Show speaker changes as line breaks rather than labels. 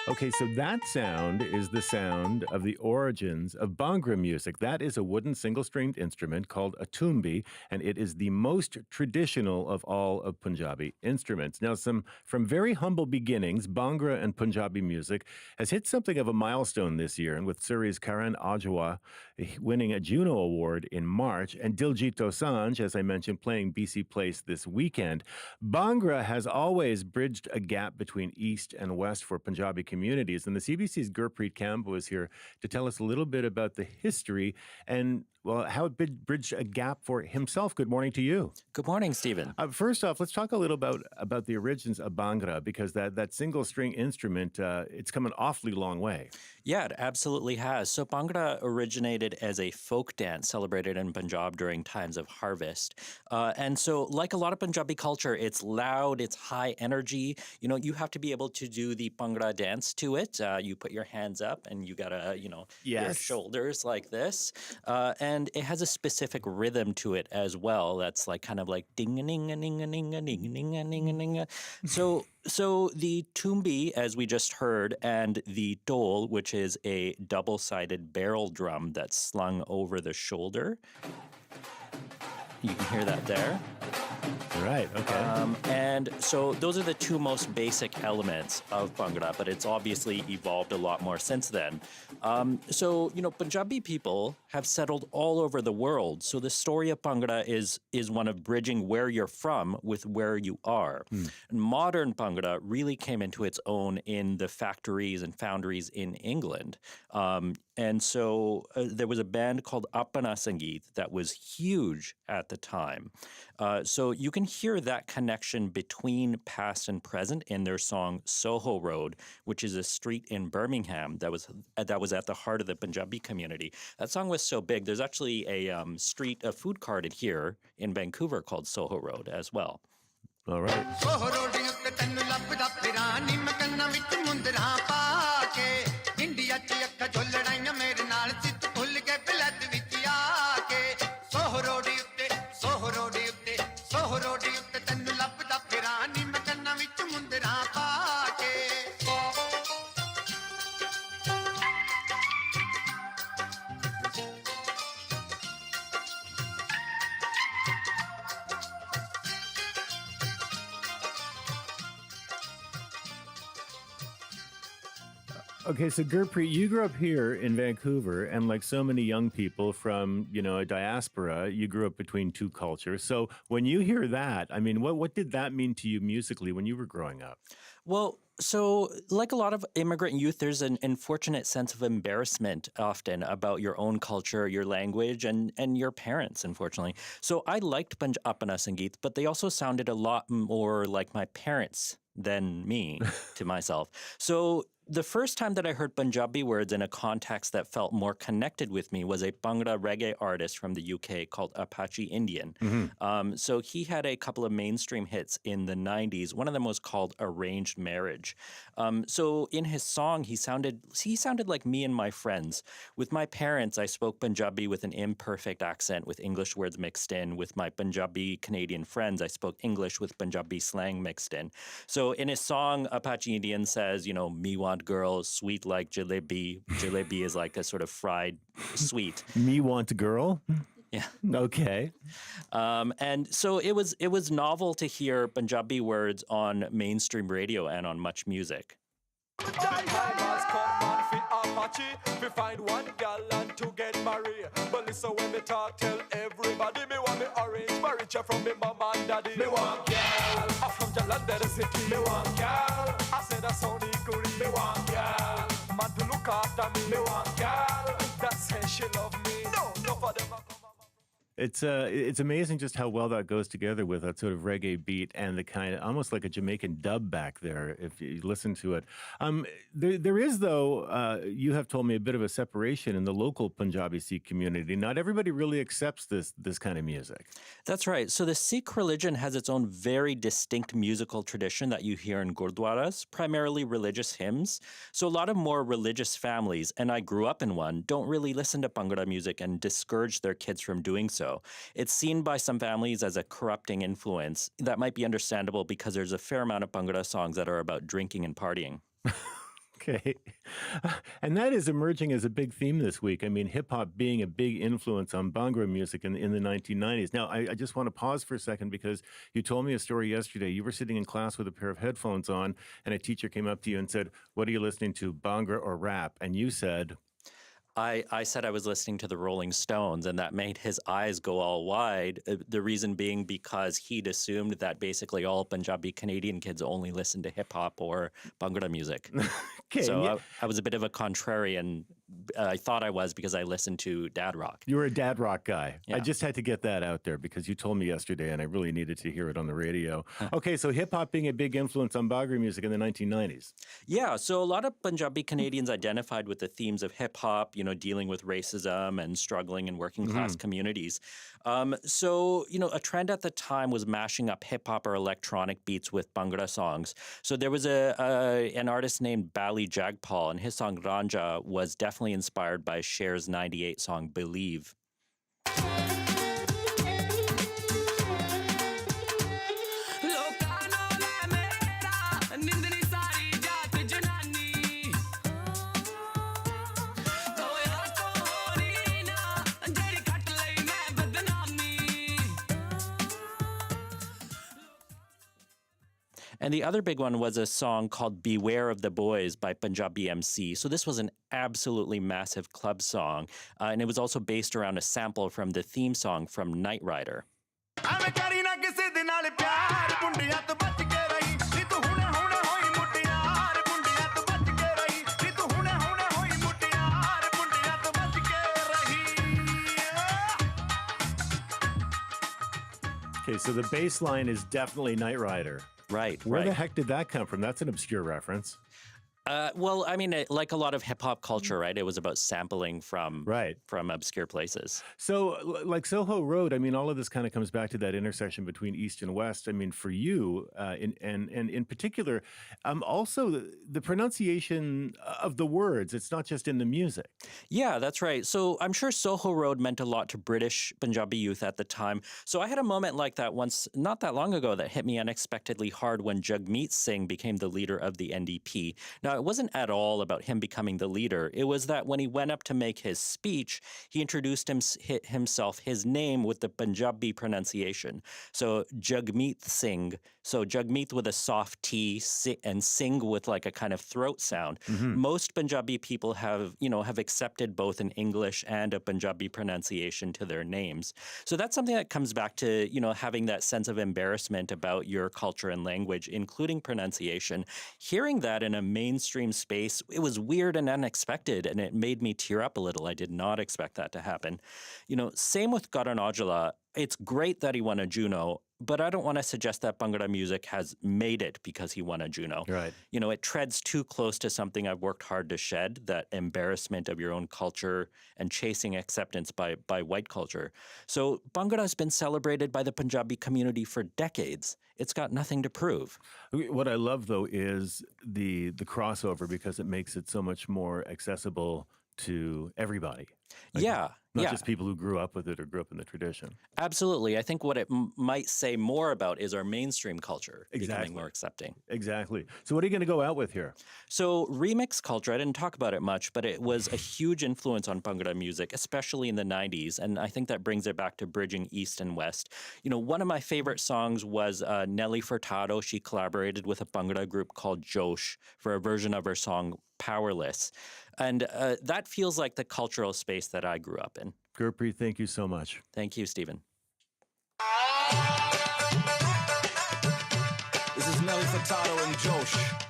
Okay, so that sound is the sound of the origins of Bhangra music. That is a wooden single-stringed instrument called a tumbi, and it is the most traditional of all of Punjabi instruments. Now, from very humble beginnings, Bhangra and Punjabi music has hit something of a milestone this year, and with Surrey's Karan Aujla winning a Juno Award in March, and Diljit Dosanjh, as I mentioned, playing BC Place this weekend. Bhangra has always bridged a gap between East and West for Punjabi communities. And the CBC's Gurpreet Kambo is here to tell us a little bit about the history and, well, how it bridged a gap for himself. Good morning to you.
Good morning, Stephen.
First off, let's talk a little about the origins of Bhangra, because that single string instrument, it's come an awfully long way.
Yeah, it absolutely has. So Bhangra originated as a folk dance celebrated in Punjab during times of harvest. And so like a lot of Punjabi culture, it's loud, it's high energy. You know, you have to be able to do the Bhangra dance to it. You put your hands up and you got to, your shoulders like this. And it has a specific rhythm to it as well. That's like kind of like ding-a-ning-a-ning-a-ning-a-ning-a-ning-a-ning-a. So the tumbi, as we just heard, and the dole, which is a double-sided barrel drum that's slung over the shoulder. You can hear that there.
Right, okay.
And so those are the two most basic elements of Bhangra, but it's obviously evolved a lot more since then. Punjabi people have settled all over the world. So the story of Bhangra is one of bridging where you're from with where you are. And modern Bhangra really came into its own in the factories and foundries in England. And so there was a band called Apana Sangeet that was huge at the time. So you can hear that connection between past and present in their song Soho Road, which is a street in Birmingham that was at the heart of the Punjabi community. That song was so big, there's actually a food cart here in Vancouver called Soho Road as well.
All right. Okay, so Gurpreet, you grew up here in Vancouver, and like so many young people from, a diaspora, you grew up between two cultures. So when you hear that, I mean, what did that mean to you musically when you were growing up?
Well, so like a lot of immigrant youth, there's an unfortunate sense of embarrassment often about your own culture, your language, and your parents, unfortunately. So I liked Apana Sangeet, but they also sounded a lot more like my parents than me to myself. So the first time that I heard Punjabi words in a context that felt more connected with me was a Bhangra reggae artist from the UK called Apache Indian. So he had a couple of mainstream hits in the 90s. One of them was called Arranged Marriage. So in his song, he sounded like me and my friends. With my parents, I spoke Punjabi with an imperfect accent with English words mixed in. With my Punjabi Canadian friends, I spoke English with Punjabi slang mixed in. So in his song, Apache Indian says, me want girl, sweet like jalebi. Jalebi is like a sort of fried sweet.
Me want girl?
Yeah.
Okay.
And so it was novel to hear Punjabi words on mainstream radio and on much music.
We find one gal and to get married. But listen when me talk, tell everybody me want me orange marriage from me mama and daddy. Me want gal, I'm from Jalandhar city. Me want gal, I said I sound equally. Me want gal, man to look after me. Me want gal, that says she love me. No for them.
It's amazing just how well that goes together with that sort of reggae beat and the kind of almost like a Jamaican dub back there if you listen to it. There is, though, you have told me a bit of a separation in the local Punjabi Sikh community. Not everybody really accepts this kind of music.
That's right. So the Sikh religion has its own very distinct musical tradition that you hear in gurdwaras, primarily religious hymns. So a lot of more religious families, and I grew up in one, don't really listen to Bhangra music and discourage their kids from doing so. It's seen by some families as a corrupting influence. That might be understandable because there's a fair amount of Bhangra songs that are about drinking and partying.
Okay. And that is emerging as a big theme this week. I mean, hip hop being a big influence on Bhangra music in the 1990s. Now, I just want to pause for a second because you told me a story yesterday. You were sitting in class with a pair of headphones on, and a teacher came up to you and said, "What are you listening to, Bhangra or rap?" And you said,
I said I was listening to the Rolling Stones, and that made his eyes go all wide. The reason being because he'd assumed that basically all Punjabi Canadian kids only listen to hip hop or Bhangra music.
Okay.
So I was a bit of a contrarian. I thought I was because I listened to dad rock.
You were a dad rock guy.
Yeah.
I just had to get that out there because you told me yesterday and I really needed to hear it on the radio. Okay, so hip hop being a big influence on Bhangra music in the 1990s.
Yeah, so a lot of Punjabi Canadians identified with the themes of hip hop, dealing with racism and struggling in working class communities. So, a trend at the time was mashing up hip hop or electronic beats with Bhangra songs. So there was an artist named Bali Jagpal, and his song Ranja was definitely inspired by Cher's 98 song Believe. And the other big one was a song called Beware of the Boys by Punjabi MC. So this was an absolutely massive club song. And it was also based around a sample from the theme song from Knight Rider.
Okay, so the bass line is definitely Knight Rider.
Right,
Where the heck did that come from? That's an obscure reference.
Well, I mean, like a lot of hip hop culture, right? It was about sampling from obscure places.
So, like Soho Road, I mean, all of this kind of comes back to that intersection between East and West. I mean, for you, and in particular, also the pronunciation of the words. It's not just in the music.
Yeah, that's right. So I'm sure Soho Road meant a lot to British Punjabi youth at the time. So I had a moment like that once, not that long ago, that hit me unexpectedly hard when Jagmeet Singh became the leader of the NDP. Now, it wasn't at all about him becoming the leader. It was that when he went up to make his speech, he introduced himself, his name, with the Punjabi pronunciation. So Jagmeet Singh. So Jagmeet with a soft T and Singh with like a kind of throat sound. Most Punjabi people have accepted both an English and a Punjabi pronunciation to their names. So that's something that comes back to, having that sense of embarrassment about your culture and language, including pronunciation. Hearing that in a mainstream space, it was weird and unexpected, and it made me tear up a little. I did not expect that to happen. Same with Karan Aujla. It's great that he won a Juno, but I don't want to suggest that Bhangra music has made it because he won a Juno.
Right.
It treads too close to something I've worked hard to shed, that embarrassment of your own culture and chasing acceptance by white culture. So Bhangra has been celebrated by the Punjabi community for decades. It's got nothing to prove.
What I love, though, is the crossover because it makes it so much more accessible to everybody. Not just people who grew up with it or grew up in the tradition.
Absolutely. I think what it might say more about is our mainstream culture becoming more accepting.
Exactly. So what are you going to go out with here?
So remix culture, I didn't talk about it much, but it was a huge influence on Bhangra music, especially in the 90s. And I think that brings it back to bridging East and West. One of my favorite songs was Nelly Furtado. She collaborated with a Bhangra group called Josh for a version of her song Powerless. And that feels like the cultural space that I grew up in.
Gurpreet, thank you so much.
Thank you, Stephen.
This is Nelly Furtado and Josh.